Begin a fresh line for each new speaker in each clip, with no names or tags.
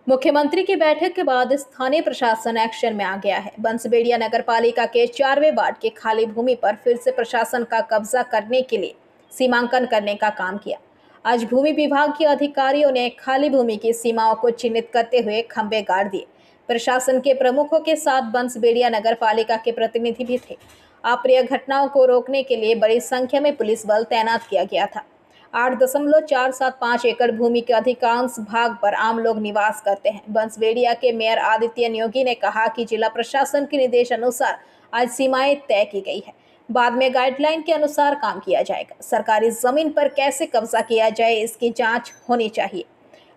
मुख्यमंत्री की बैठक के बाद स्थानीय प्रशासन एक्शन में आ गया है। बंसबेड़िया नगरपालिका के 4वें वार्ड की खाली भूमि पर फिर से प्रशासन का कब्जा करने के लिए सीमांकन करने का काम किया। आज भूमि विभाग के अधिकारियों ने खाली भूमि की सीमाओं को चिन्हित करते हुए खंभे गाड़ दिए। प्रशासन के प्रमुखों के साथ बंसबेड़िया नगरपालिका के प्रतिनिधि भी थे। अप्रिय घटनाओं को रोकने के लिए बड़ी संख्या में पुलिस बल तैनात किया गया था। 8.475 एकड़ भूमि के अधिकांश भाग पर आम लोग निवास करते हैं। बंसबेड़िया के मेयर आदित्य न्योगी ने कहा कि जिला प्रशासन के निर्देश अनुसार आज सीमाएं तय की गई है, बाद में गाइडलाइन के अनुसार काम किया जाएगा। सरकारी जमीन पर कैसे कब्जा किया जाए, इसकी जांच होनी चाहिए।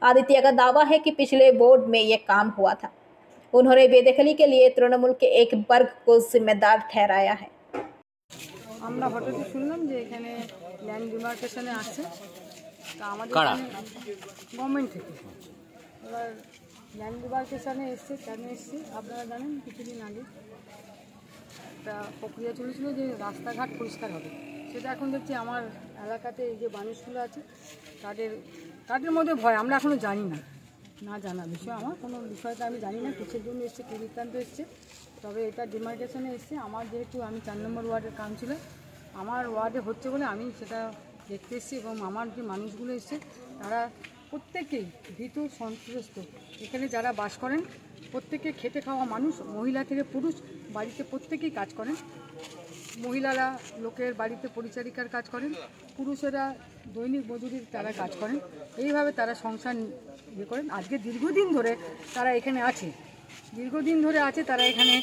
आदित्य का दावा है कि पिछले बोर्ड में यह काम हुआ था। उन्होंने बेदखली के लिए तृणमूल के एक वर्ग को जिम्मेदार ठहराया है।
আমরা হঠাৎই শুনলাম যে এখানে ল্যান্ড ডিমার্কেশনে আসছে, তা আমাদের গভর্নমেন্ট থেকে এবার ল্যান্ড ডিমার্কেশনে এসছে। কেন এসছে আপনারা জানেন, কিছুদিন আগে একটা প্রক্রিয়া চলেছিল যে রাস্তাঘাট পরিষ্কার হবে। সেটা এখন দেখছি আমার এলাকাতে এই যে মানুষগুলো আছে তাদের মধ্যে ভয়। আমরা এখনও জানি না, জানা বিষয়, আমার কোনো বিষয়টা আমি জানি না কিসের জন্য এসছে, কী বৃত্তান্ত এসছে। তবে এটা ডিমার্কেশনে এসছে। আমার যেহেতু আমি 4 নম্বর ওয়ার্ডের কাউন্সিলর, আমার ওয়ার্ডে হচ্ছে বলে আমি সেটা দেখতে এসেছি। এবং আমার যে মানুষগুলো এসছে তারা প্রত্যেকেই ভীত সন্ত্রস্ত। এখানে যারা বাস করেন প্রত্যেকে খেটে খাওয়া মানুষ, মহিলা থেকে পুরুষ, বাড়িতে প্রত্যেকেই কাজ করেন। মহিলারা লোকের বাড়িতে পরিচারিকার কাজ করেন, পুরুষেরা দৈনিক মজুরির তারা কাজ করেন। এইভাবে তারা সংসার করেন। আজকে দীর্ঘদিন ধরে তারা এখানে আছে, তারা এখানে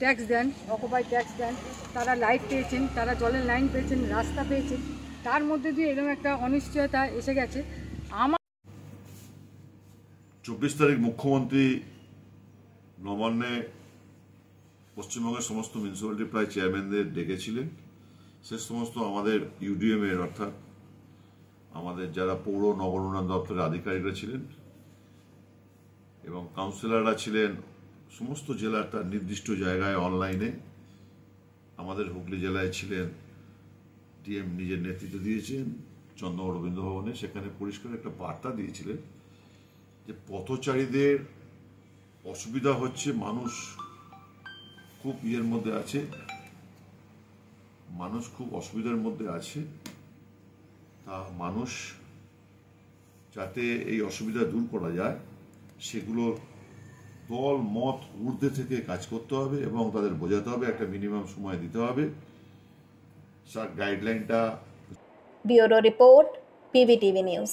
ট্যাক্স দেন, অকুপাই ট্যাক্স দেন, তারা লাইট পেয়েছেন, তারা জলের লাইন পেয়েছেন, রাস্তা পেয়েছেন। তার মধ্যে দিয়ে এরকম একটা অনিশ্চয়তা এসে গেছে।
24 তারিখ মুখ্যমন্ত্রী নবান্নে পশ্চিমবঙ্গের সমস্ত মিউনিসিপ্যালিটি প্রায় চেয়ারম্যানদের ডেকেছিলেন। সে সমস্ত আমাদের ইউডিএম এর অর্থাৎ আমাদের যারা পৌর নগর উন্নয়ন দপ্তরের আধিকারিকরা ছিলেন এবং কাউন্সিলররা ছিলেন সমস্ত জেলার তার নির্দিষ্ট জায়গায় অনলাইনে। আমাদের হুগলি জেলায় ছিলেন ডিএম, নিজের নেতৃত্ব দিয়েছেন চন্দ্রনগর রবীন্দ্র ভবনে। সেখানে পরিষ্কার একটা বার্তা দিয়েছিলেন যে পথচারীদের অসুবিধা হচ্ছে, মানুষ খুব অসুবিধার মধ্যে আছে। তা মানুষ যাতে এই অসুবিধা দূর করা যায় সেগুলো দল মত ঊর্ধ্বে থেকে কাজ করতে হবে এবং তাদের বোঝাতে হবে, একটা মিনিমাম সময় দিতে হবে। গাইডলাইনটা।
Bureau report, PBTV news.